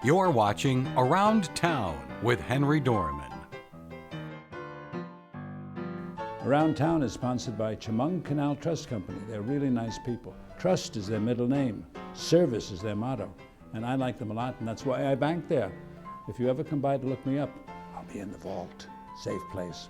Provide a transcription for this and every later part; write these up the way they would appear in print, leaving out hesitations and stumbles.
You're watching Around Town with Henry Dormann. Around Town is sponsored by Chemung Canal Trust Company. They're really nice people. Trust is their middle name. Service is their motto. And I like them a lot, and that's why I bank there. If you ever come by to look me up, I'll be in the vault. Safe place.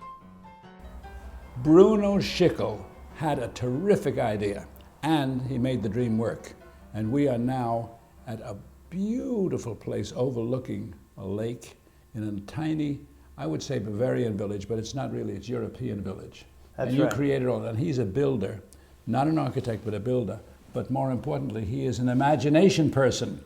Bruno Schickel had a terrific idea, and he made the dream work. And we are now at a beautiful place overlooking a lake in a tiny, I would say Bavarian village, but it's not really, it's European village. That's and you right. created all that. And he's a builder, not an architect, but a builder. But more importantly, he is an imagination person.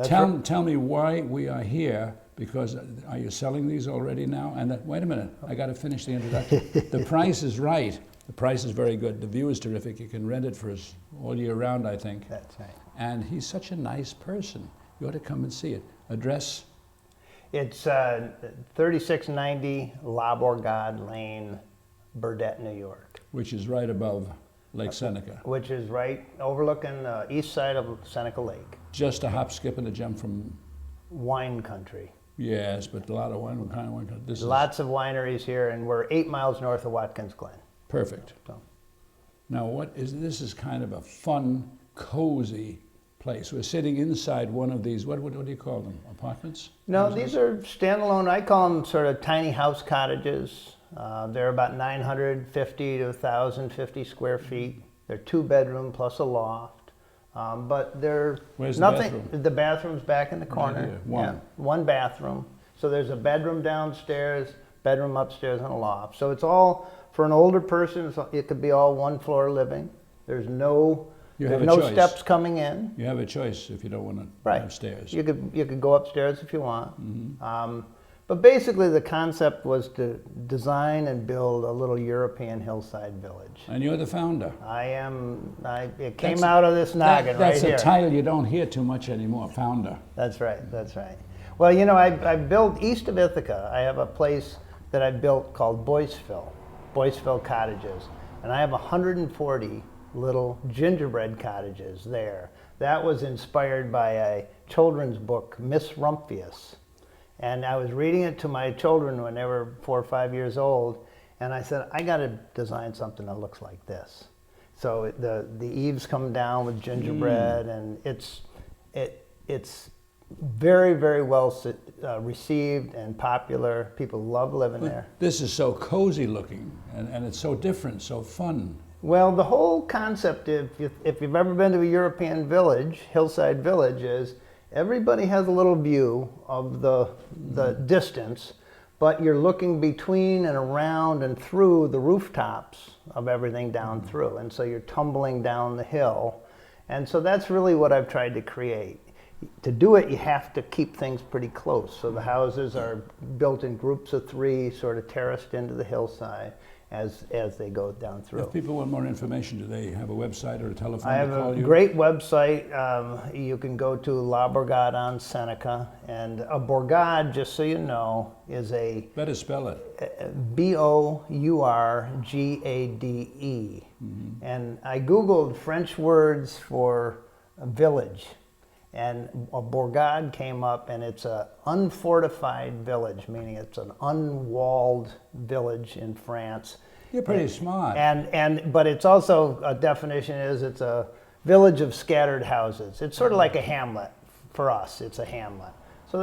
Tell me why we are here, because are you selling these already now? And wait a minute, I got to finish the introduction. The price is right. The price is very good. The view is terrific. You can rent it for us all year round, I think. That's right. And he's such a nice person. You ought to come and see it. Address? It's 3690 La Bourgade Lane, Burdett, New York. Which is right above Lake Seneca. Which is right overlooking the east side of Seneca Lake. Just a hop, skip, and a jump from... Wine country. Yes, but a lot of wine. What kind of wine country? This Lots of wineries here, and we're 8 miles north of Watkins Glen. Perfect. So. Now, this is kind of a fun, cozy place. We're sitting inside one of these, what do you call them, apartments? No, these are standalone, I call them sort of tiny house cottages. They're about 950 to 1,050 square feet. They're 2-bedroom plus a loft. But they're Where's nothing. the bathroom? The bathroom's back in the corner. Right here. One. Yeah, one bathroom. So there's a bedroom downstairs, bedroom upstairs, and a loft. So it's all, for an older person, it could be all one floor living. There's no steps coming in. You have a choice if you don't want to Right. have stairs. You could go upstairs if you want. But basically the concept was to design and build a little European hillside village. And you're the founder. It came out of this noggin right here. That's a title you don't hear too much anymore, founder. That's right, that's right. Well, you know, I built east of Ithaca. I have a place that I built called Boyceville Cottages. And I have 140 little gingerbread cottages there. That was inspired by a children's book, Miss Rumphius. And I was reading it to my children when they were 4 or 5 years old, and I said, I got to design something that looks like this. So the eaves come down with gingerbread, and it's very, very well received and popular. People love living there. This is so cozy looking, and it's so different, so fun. Well, the whole concept, if you've ever been to a European village, hillside village, is everybody has a little view of the distance, but you're looking between and around and through the rooftops of everything down through. And so you're tumbling down the hill. And so that's really what I've tried to create. To do it, you have to keep things pretty close. So the houses are built in groups of 3, sort of terraced into the hillside as they go down through. If people want more information, do they have a website or a telephone I have to call a you? great website. You can go to La Bourgade on Seneca. And a Bourgade, just so you know, is a... Better spell it. Bourgade. And I Googled French words for a village. And a Bourgade came up, and it's an unfortified village, meaning it's an unwalled village in France. You're pretty smart. But it's also, a definition is it's a village of scattered houses. It's sort of like a hamlet for us. It's a hamlet. So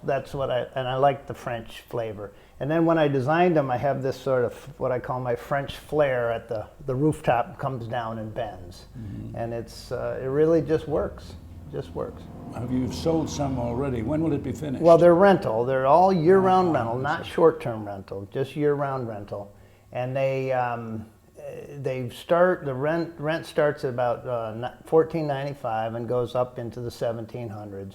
that's what I like the French flavor. And then when I designed them, I have this sort of what I call my French flair at the rooftop comes down and bends. And it really just works. Just works. Have you sold some already? When will it be finished? Well, they're rental. They're all year-round rental, not short-term rental, just year-round rental. And the rent starts at about $14.95 and goes up into the 1700s.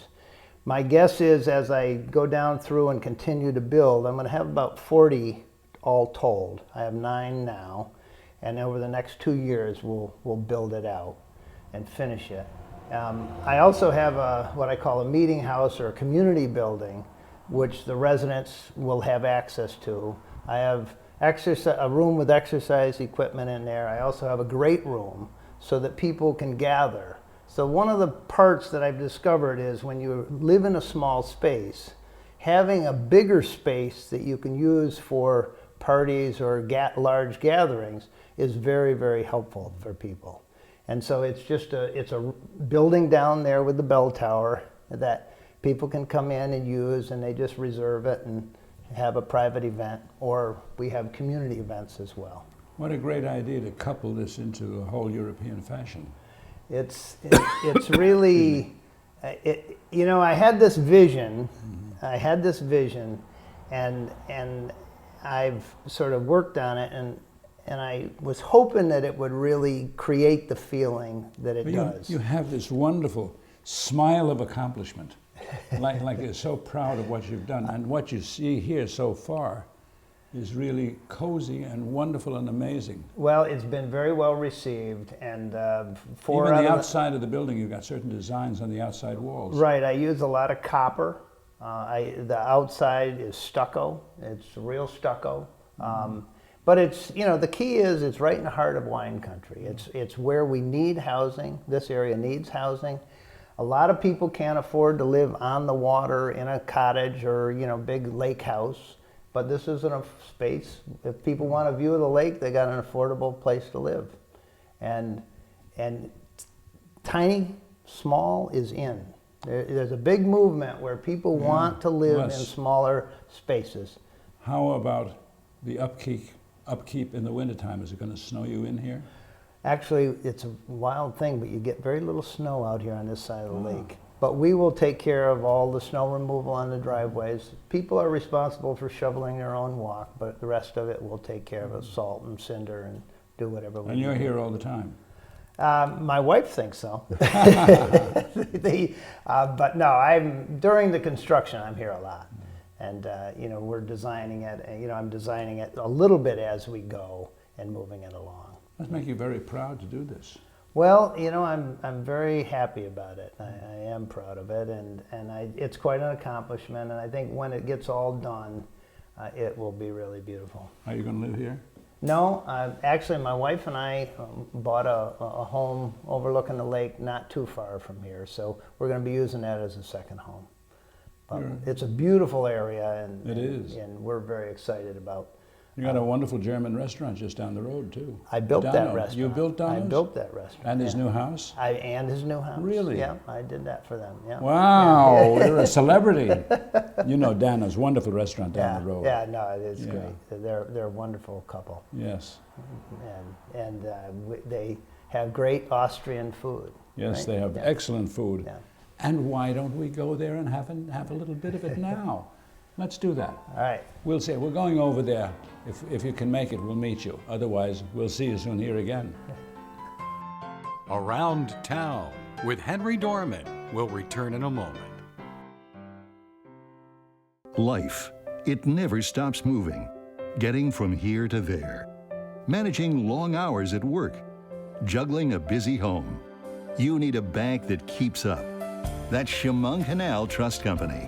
My guess is as I go down through and continue to build, I'm going to have about 40 all told. I have 9 now, and over the next 2 years we'll build it out and finish it. I also have what I call a meeting house or a community building, which the residents will have access to. I have a room with exercise equipment in there. I also have a great room so that people can gather. So one of the parts that I've discovered is when you live in a small space, having a bigger space that you can use for parties or large gatherings is very, very helpful for people. And so it's a building down there with the bell tower that people can come in and use, and they just reserve it and have a private event, or we have community events as well. What a great idea to couple this into a whole European fashion. It's really, you know, I had this vision, and I've sort of worked on it, and I was hoping that it would really create the feeling that it does. You have this wonderful smile of accomplishment, like you're so proud of what you've done, and what you see here so far is really cozy and wonderful and amazing. Well, it's been very well received, and even the outside of the building, you've got certain designs on the outside walls. Right, I use a lot of copper. The outside is stucco. It's real stucco. But it's, you know, the key is it's right in the heart of wine country. It's where we need housing. This area needs housing. A lot of people can't afford to live on the water in a cottage or, you know, big lake house. But this isn't a space. If people want a view of the lake, they got an affordable place to live. And tiny, small is in. There's a big movement where people want to live in smaller spaces. How about the upkeep in the wintertime? Is it going to snow you in here? Actually, it's a wild thing, but you get very little snow out here on this side of the lake. But we will take care of all the snow removal on the driveways. People are responsible for shoveling their own walk, but the rest of it we'll take care of, salt and cinder, and do whatever we need. And you're here all the time? My wife thinks so. But no, during the construction, I'm here a lot. And, you know, we're designing it, you know, I'm designing it a little bit as we go and moving it along. Must make you very proud to do this. Well, you know, I'm very happy about it. I am proud of it, and it's quite an accomplishment, and I think when it gets all done, it will be really beautiful. Are you going to live here? No, actually my wife and I bought a home overlooking the lake not too far from here, so we're going to be using that as a second home. But it's a beautiful area, and it is, and we're very excited about. You got a wonderful German restaurant just down the road too. I built that restaurant. You built Donno's? I built that restaurant. And his new house? And his new house. Really? Yeah, I did that for them. Yeah. Wow, you're a celebrity. You know Donno's wonderful restaurant down the road. Yeah, no, it's great. They're a wonderful couple. Yes. And they have great Austrian food. Yes, right? They have excellent food. Yeah. And why don't we go there and have a little bit of it now? Let's do that. All right. We'll say we're going over there. If you can make it, we'll meet you. Otherwise, we'll see you soon here again. Around Town with Henry Dormann will return in a moment. Life, it never stops moving. Getting from here to there. Managing long hours at work. Juggling a busy home. You need a bank that keeps up. That's Chemung Canal Trust Company.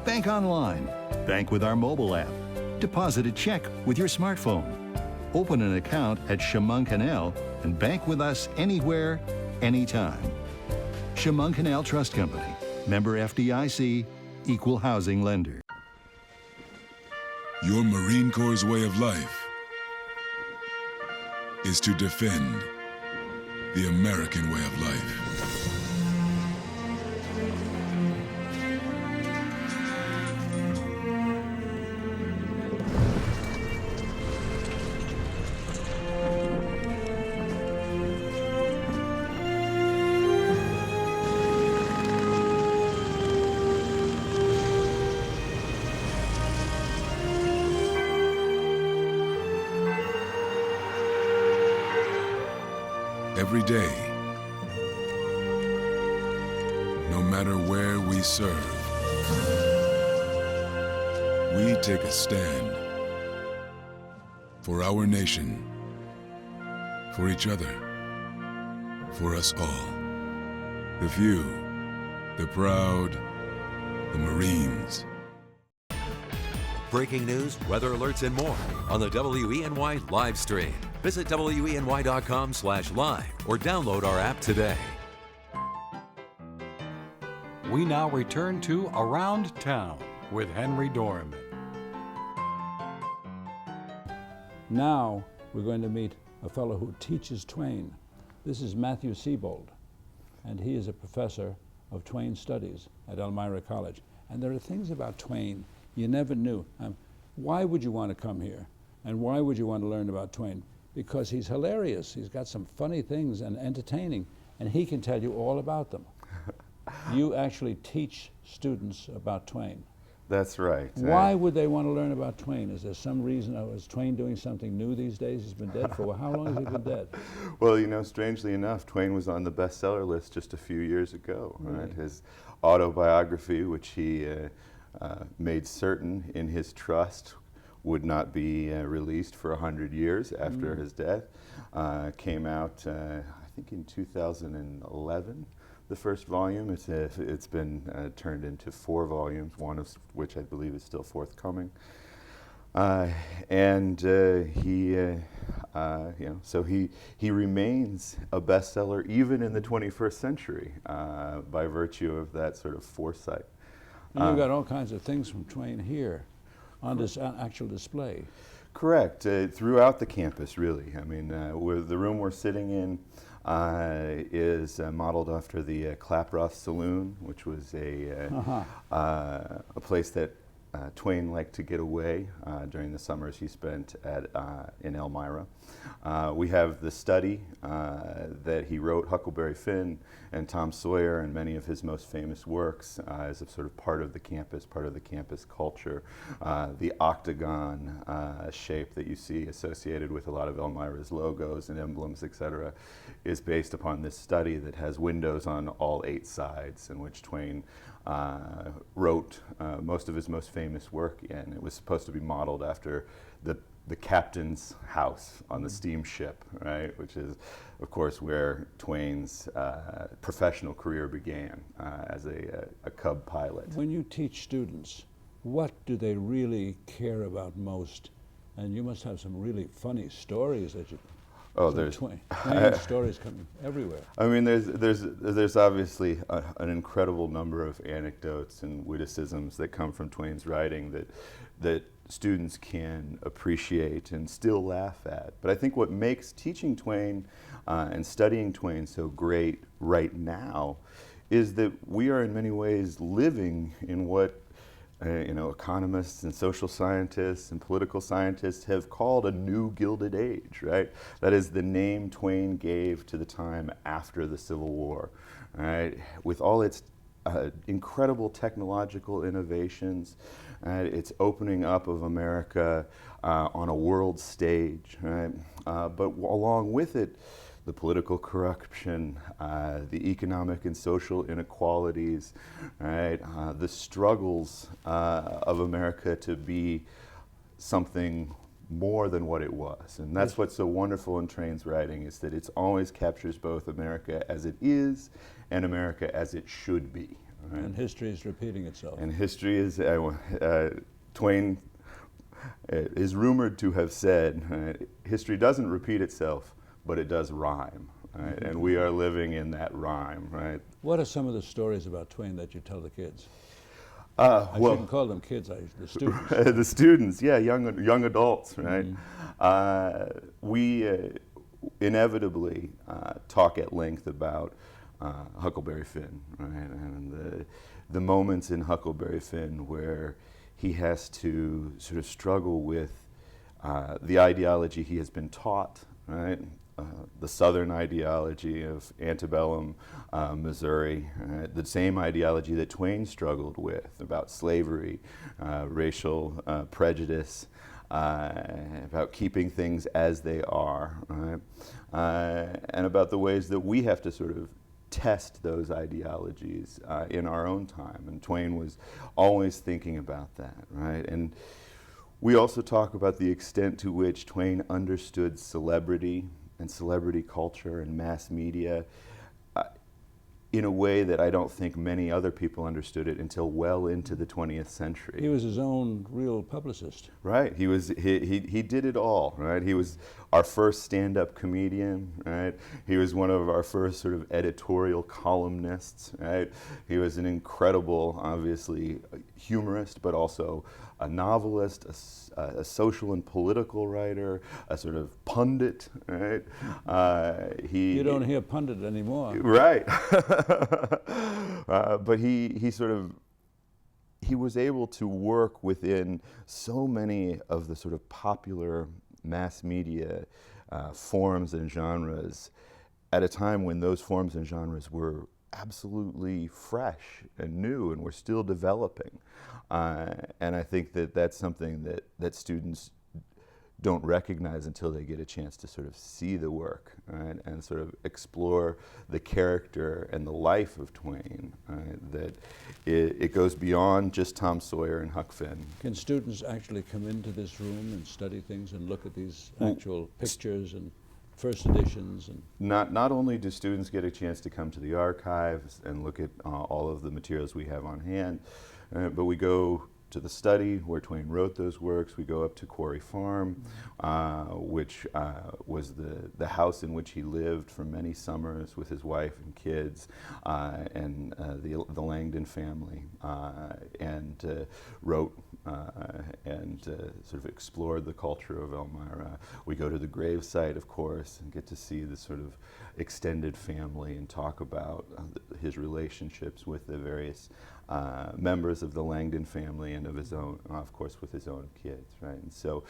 Bank online. Bank with our mobile app. Deposit a check with your smartphone. Open an account at Chemung Canal and bank with us anywhere, anytime. Chemung Canal Trust Company. Member FDIC. Equal housing lender. Your Marine Corps' way of life is to defend the American way of life. Every day, no matter where we serve, we take a stand for our nation, for each other, for us all. The few, the proud, the Marines. Breaking news, weather alerts, and more on the WENY live stream. Visit WENY.com/live or download our app today. we now return to Around Town with Henry Dormann. Now we're going to meet a fellow who teaches Twain. This is Matthew Seybold, and he is a professor of Twain studies at Elmira College. And there are things about Twain you never knew. Why would you want to come here? And why would you want to learn about Twain? Because he's hilarious. He's got some funny things and entertaining, and he can tell you all about them. You actually teach students about Twain. That's right. Why would they want to learn about Twain? Is there some reason? Is Twain doing something new these days? He's been dead for, how long has he been dead? Well, you know, strangely enough, Twain was on the bestseller list just a few years ago. Really? Right? His autobiography, which he made certain in his trust would not be released for 100 years after his death, came out, I think, in 2011. The first volume. It's been turned into 4 volumes, one of which I believe is still forthcoming. And so he remains a bestseller even in the 21st century by virtue of that sort of foresight. And you've got all kinds of things from Twain here on this actual display. Correct. Throughout the campus, really. I mean, the room we're sitting in is modeled after the Klaproth Saloon, which was a place that Twain liked to get away during the summers he spent in Elmira. We have the study that he wrote, Huckleberry Finn and Tom Sawyer, and many of his most famous works as a sort of part of the campus culture. The octagon shape that you see associated with a lot of Elmira's logos and emblems, etc., is based upon this study that has windows on all 8 sides, in which Twain wrote most of his most famous work in. It was supposed to be modeled after the captain's house on the steamship, right? Which is, of course, where Twain's professional career began as a cub pilot. When you teach students, what do they really care about most? And you must have some really funny stories that you. Oh, there's Twain stories coming everywhere. I mean, there's obviously an incredible number of anecdotes and witticisms that come from Twain's writing that students can appreciate and still laugh at. But I think what makes teaching Twain and studying Twain so great right now is that we are in many ways living in what economists and social scientists and political scientists have called a new Gilded Age, right? That is the name Twain gave to the time after the Civil War, right? With all its incredible technological innovations, its opening up of America on a world stage, right? But along with it, the political corruption, the economic and social inequalities, right? The struggles of America to be something more than what it was. And that's what's so wonderful in Twain's writing, is that it always captures both America as it is and America as it should be. Right? And history is repeating itself. And history is, Twain is rumored to have said, history doesn't repeat itself, but it does rhyme, right? And we are living in that rhyme, right? What are some of the stories about Twain that you tell the kids? Well, I shouldn't call them kids, the students. The students, yeah, young adults, right? We inevitably talk at length about Huckleberry Finn, right? And the moments in Huckleberry Finn where he has to sort of struggle with the ideology he has been taught, right? The Southern ideology of antebellum Missouri, the same ideology that Twain struggled with about slavery, racial prejudice, about keeping things as they are, right? And about the ways that we have to sort of test those ideologies in our own time. And Twain was always thinking about that, right? And we also talk about the extent to which Twain understood celebrity and celebrity culture and mass media in a way that I don't think many other people understood it until well into the 20th century. He was his own real publicist. Right, he did it all, right? He was our first stand-up comedian, right? He was one of our first sort of editorial columnists, right? He was an incredible, obviously, humorist, but also a novelist, a social and political writer, a sort of pundit, right? You don't hear pundit anymore. Right. But he was able to work within so many of the sort of popular mass media forms and genres at a time when those forms and genres were absolutely fresh and new and were still developing. And I think that that's something that students don't recognize until they get a chance to sort of see the work, right, and sort of explore the character and the life of Twain, right, that it goes beyond just Tom Sawyer and Huck Finn. Can students actually come into this room and study things and look at these actual pictures and first editions? And not only do students get a chance to come to the archives and look at all of the materials we have on hand, but we go to the study where Twain wrote those works. We go up to Quarry Farm, which was the house in which he lived for many summers with his wife and kids, and the Langdon family, and wrote and sort of explored the culture of Elmira. We go to the gravesite, of course, and get to see the sort of extended family and talk about his relationships with the various members of the Langdon family and of his own, of course, with his own kids, right? And so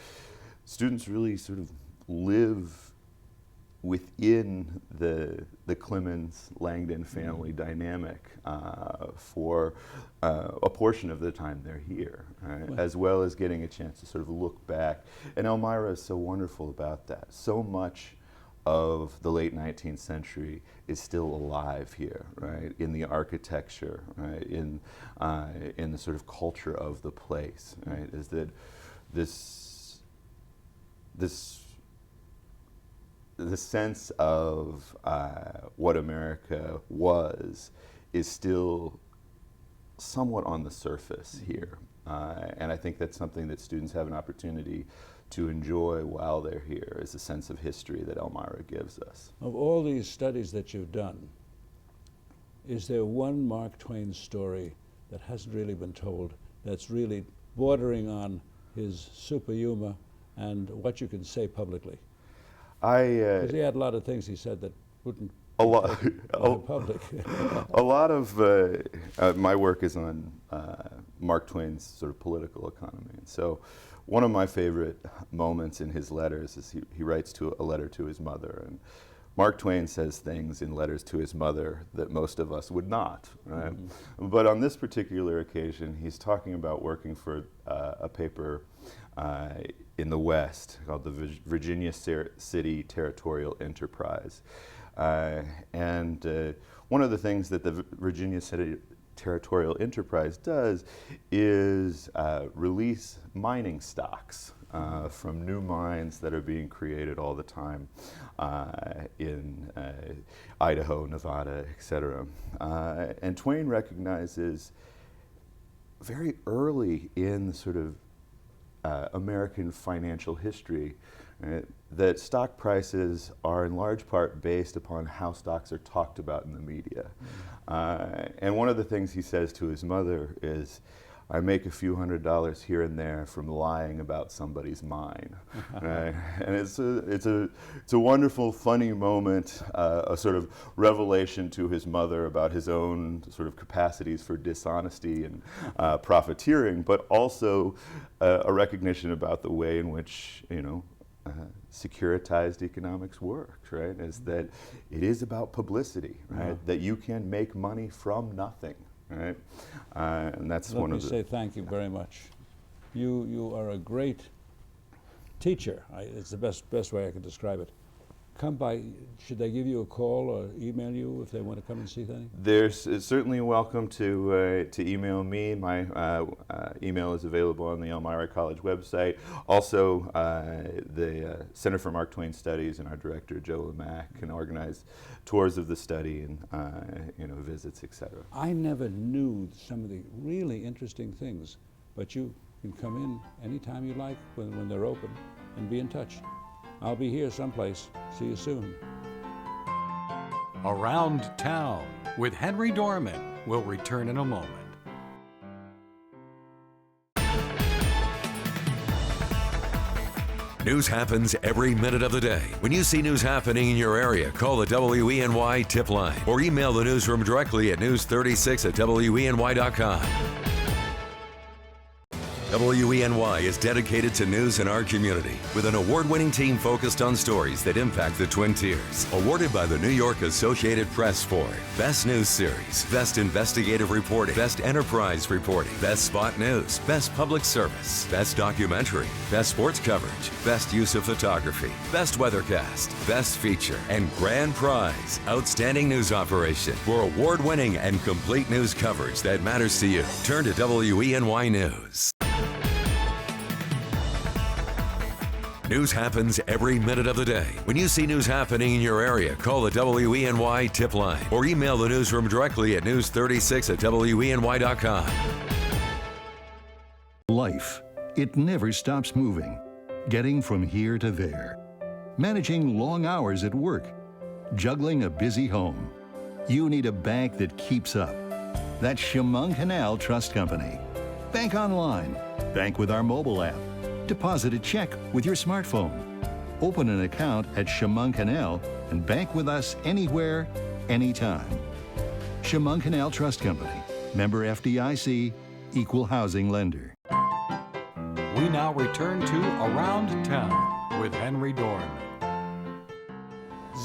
students really sort of live within the Clemens-Langdon family dynamic for a portion of the time they're here, right? As well as getting a chance to sort of look back. And Elmira is so wonderful about that. So much of the late 19th century is still alive here, right? In the architecture, right? In the sort of culture of the place, right? Is that the sense of what America was is still somewhat on the surface here. And I think that's something that students have an opportunity to enjoy while they're here, is a sense of history that Elmira gives us. Of all these studies that you've done, is there one Mark Twain story that hasn't really been told, that's really bordering on his super humor and what you can say publicly? Because he had a lot of things he said that wouldn't a lot public. A lot of my work is on Mark Twain's sort of political economy. And so one of my favorite moments in his letters is he writes a letter to his mother, and Mark Twain says things in letters to his mother that most of us would not, right? Mm-hmm. But on this particular occasion, he's talking about working for a paper in the West called the Virginia City Territorial Enterprise. And one of the things that the Virginia City Territorial Enterprise does is release mining stocks from new mines that are being created all the time in Idaho, Nevada, etc. And Twain recognizes very early in the sort of American financial history that stock prices are in large part based upon how stocks are talked about in the media. And one of the things he says to his mother is, I make a few $100s here and there from lying about somebody's mine, right? And it's a wonderful, funny moment, a sort of revelation to his mother about his own sort of capacities for dishonesty and profiteering, but also a recognition about the way in which, securitized economics works, right? Is that it is about publicity, right? That you can make money from nothing. Right, and that's one of the. Let me say thank you very much. You are a great teacher. It's the best way I can describe it. come by, should they give you a call or email you if they want to come and see things? It's certainly welcome to email me. My email is available on the Elmira College website. Also, the Center for Mark Twain Studies and our director, Joe Lamack, can organize tours of the study and visits, etc. I never knew some of the really interesting things, but you can come in anytime you like when they're open and be in touch. I'll be here someplace. See you soon. Around Town with Henry Dormann will return in a moment. News happens every minute of the day. When you see news happening in your area, call the WENY tip line or email the newsroom directly at news36@weny.com. WENY is dedicated to news in our community with an award-winning team focused on stories that impact the Twin Tiers. Awarded by the New York Associated Press for Best News Series, Best Investigative Reporting, Best Enterprise Reporting, Best Spot News, Best Public Service, Best Documentary, Best Sports Coverage, Best Use of Photography, Best Weathercast, Best Feature, and Grand Prize, Outstanding News Operation for award-winning and complete news coverage that matters to you. Turn to WENY News. News happens every minute of the day. When you see news happening in your area, call the WENY tip line or email the newsroom directly at news36@weny.com. Life, it never stops moving. Getting from here to there. Managing long hours at work. Juggling a busy home. You need a bank that keeps up. That's Chemung Canal Trust Company. Bank online. Bank with our mobile app. Deposit a check with your smartphone. Open an account at Chemung Canal and bank with us anywhere, anytime. Chemung Canal Trust Company. Member FDIC, Equal Housing Lender. We now return to Around Town with Henry Dormann.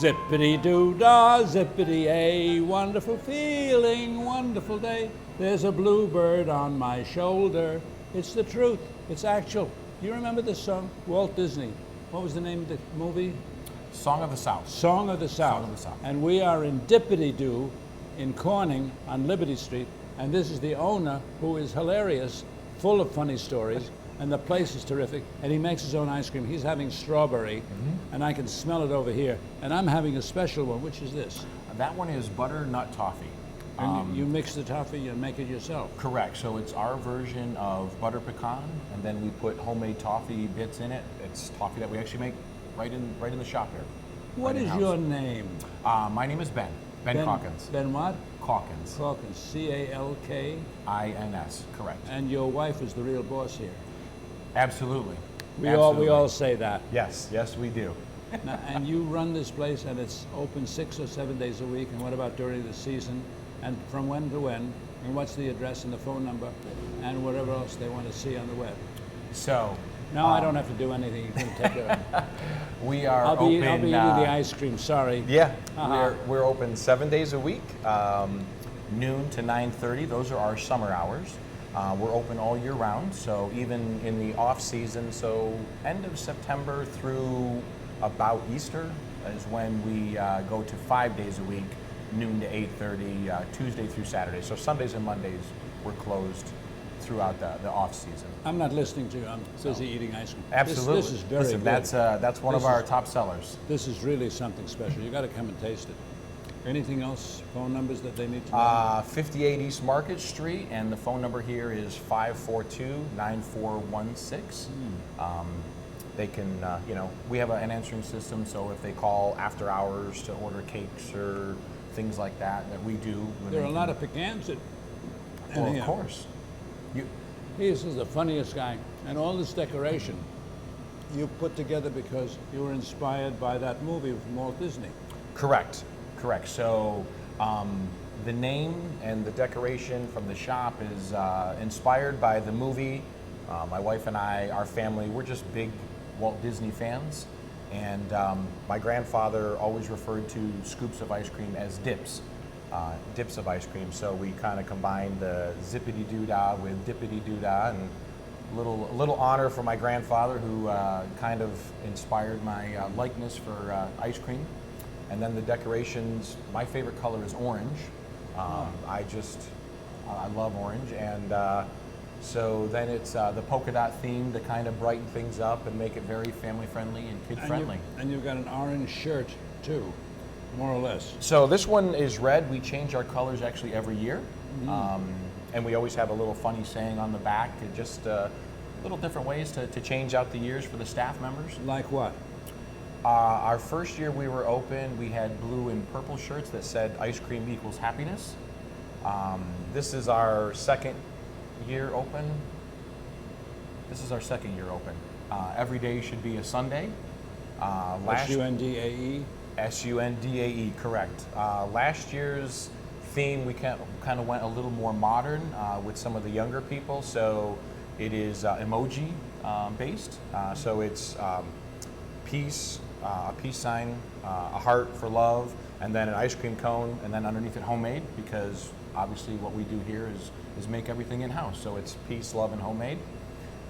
Zippity-doo-dah, zippity-ay, wonderful feeling, wonderful day. There's a bluebird on my shoulder. It's the truth, it's actual. Do you remember this song? Walt Disney. What was the name of the movie? Song of the South. Song of the South. Song of the South. And we are in Dippity-doo in Corning on Liberty Street. And this is the owner, who is hilarious, full of funny stories. And the place is terrific. And he makes his own ice cream. He's having strawberry, and I can smell it over here. And I'm having a special one, which is this. That one is butternut toffee. And you mix the toffee and make it yourself. Correct. So it's our version of butter pecan, and then we put homemade toffee bits in it. It's toffee that we actually make right in the shop here. What is your name? My name is Ben. Ben Calkins. Ben what? Calkins. Calkins. C-A-L-K-I-N-S. Correct. And your wife is the real boss here. Absolutely. We all say that. Yes, we do. Now, and you run this place, and it's open 6 or 7 days a week. And what about during the season? And from when to when? And what's the address and the phone number? And whatever else they want to see on the web. So. No, I don't have to do anything. You can take care of it. We are I'll be open. eating the ice cream. Sorry. Yeah, we're open 7 days a week, noon to 9:30. Those are our summer hours. We're open all year round, so even in the off season, so end of September through about Easter is when we go to 5 days a week, noon to 8:30, Tuesday through Saturday. So Sundays and Mondays we're closed throughout the off season. I'm not listening to you. I'm busy eating ice cream. Absolutely. This is very good. That's one of our top sellers. This is really something special. You got to come and taste it. Anything else? Phone numbers that they need to know? 58 East Market Street, and the phone number here is 542-9416. They can, we have an answering system, so if they call after hours to order cakes or things like that we do. There are a lot of pecans in Well, here. of course. He is the funniest guy. And all this decoration you put together because you were inspired by that movie from Walt Disney. Correct. So the name and the decoration from the shop is inspired by the movie. My wife and I, our family, we're just big Walt Disney fans. And my grandfather always referred to scoops of ice cream as dips. Dips of ice cream. So we kind of combined the zippity-doo-dah with dippity-doo-dah, and A little honor for my grandfather, who kind of inspired my likeness for ice cream. And then the decorations, my favorite color is orange. I love orange. And so then it's the polka dot theme to kind of brighten things up and make it very family friendly and kid friendly. And you've got an orange shirt too, more or less. So this one is red. We change our colors actually every year. And we always have a little funny saying on the back, just little different ways to change out the years for the staff members. Like what? Our first year we were open, we had blue and purple shirts that said ice cream equals happiness. This is our second year open. Every day should be a Sunday. SUNDAE? SUNDAE, correct. Last year's theme, we kind of went a little more modern with some of the younger people. So it is emoji based. So it's peace, a peace sign, a heart for love, and then an ice cream cone, and then underneath it homemade, because obviously what we do here is make everything in-house. So it's peace, love, and homemade.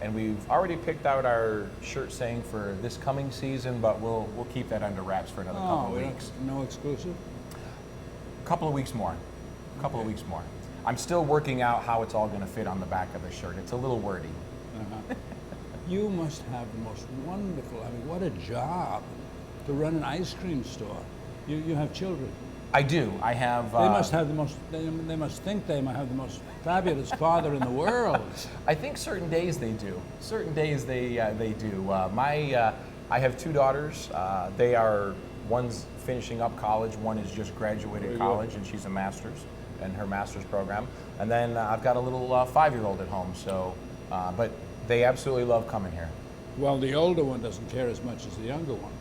And we've already picked out our shirt saying for this coming season, but we'll keep that under wraps for another couple of weeks. No exclusive? Couple of weeks more. Of weeks more. I'm still working out how it's all going to fit on the back of the shirt. It's a little wordy. You must have the most wonderful, I mean, what a job to run an ice cream store. You have children. I do. I have. They must have the most. They must think they might have the most fabulous father in the world. I think certain days they do. Certain days they do. I have two daughters. They are, one's finishing up college. One is just graduated college, and she's a master's in her master's program. And then I've got a little 5-year-old at home. So, but they absolutely love coming here. Well, the older one doesn't care as much as the younger one.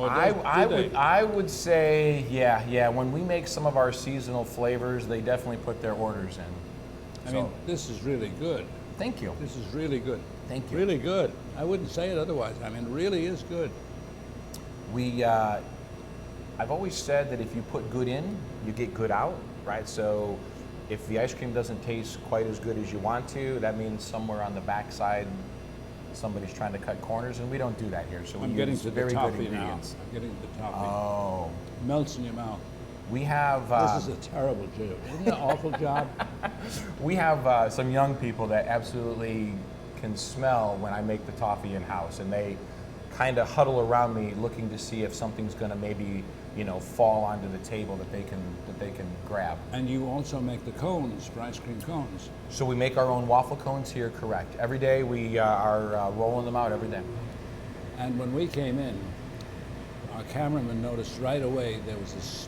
I would say, yeah. When we make some of our seasonal flavors, they definitely put their orders in. I mean, this is really good. Thank you. This is really good. Thank you. Really good. I wouldn't say it otherwise. I mean, it really is good. I've always said that if you put good in, you get good out, right? So if the ice cream doesn't taste quite as good as you want to, that means somewhere on the backside somebody's trying to cut corners, and we don't do that here. So we use very good ingredients. I'm getting to the toffee. Oh. Melts in your mouth. We have... this is a terrible job. Isn't it an awful job? We have some young people that absolutely can smell when I make the toffee in-house, and they kind of huddle around me looking to see if something's going to maybe, fall onto the table that they can grab. And you also make the cones for ice cream cones. So we make our own waffle cones here, correct. Every day we are rolling them out every day. And when we came in, our cameraman noticed right away there was this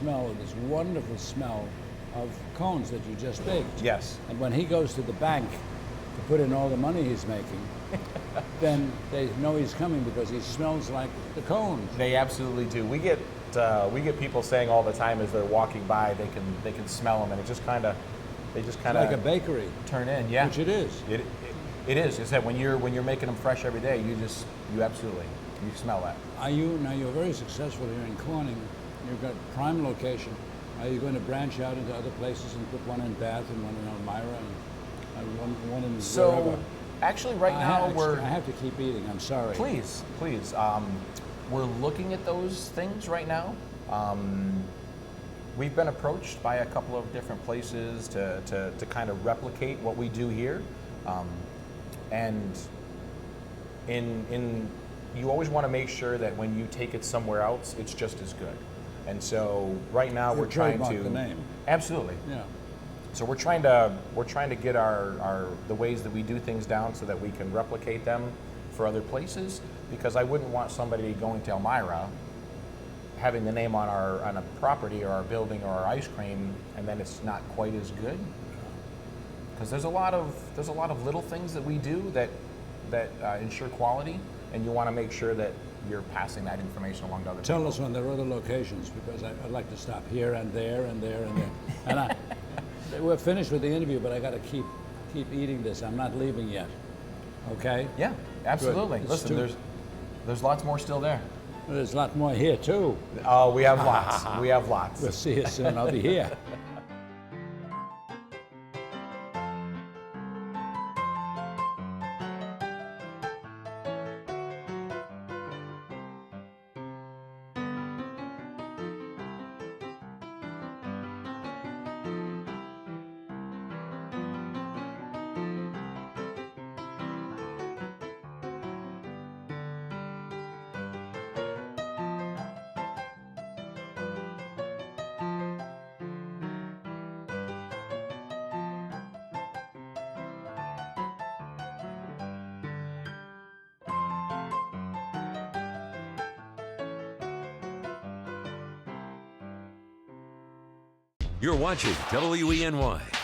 wonderful smell of cones that you just baked. Yes. And when he goes to the bank to put in all the money he's making, then they know he's coming because he smells like the cones. They absolutely do. We get people saying all the time as they're walking by, they can smell them, and it just kind of like a bakery. Turn in, yeah. Which it is. It is. It's that when you're making them fresh every day, you smell that. You're very successful here in Corning. You've got prime location. Are you going to branch out into other places and put one in Bath and one in Elmira and one in wherever? Actually, right now I have to keep eating. I'm sorry. Please. We're looking at those things right now. We've been approached by a couple of different places to kind of replicate what we do here, and you always want to make sure that when you take it somewhere else, it's just as good. And so right now we're trying to the name. Absolutely. Yeah. So we're trying to get the ways that we do things down so that we can replicate them for other places, because I wouldn't want somebody going to Elmira having the name on a property or our building or our ice cream, and then it's not quite as good. Because there's a lot of little things that we do that ensure quality, and you want to make sure that you're passing that information along to other people. Tell us when there are other locations, because I'd like to stop here and there and there and there. And we're finished with the interview, but I got to keep eating this. I'm not leaving yet. Okay? Yeah, absolutely. Listen, there's lots more still there. There's a lot more here too. Oh, we have lots. We have lots. We'll see you soon. I'll be here. You're watching WENY.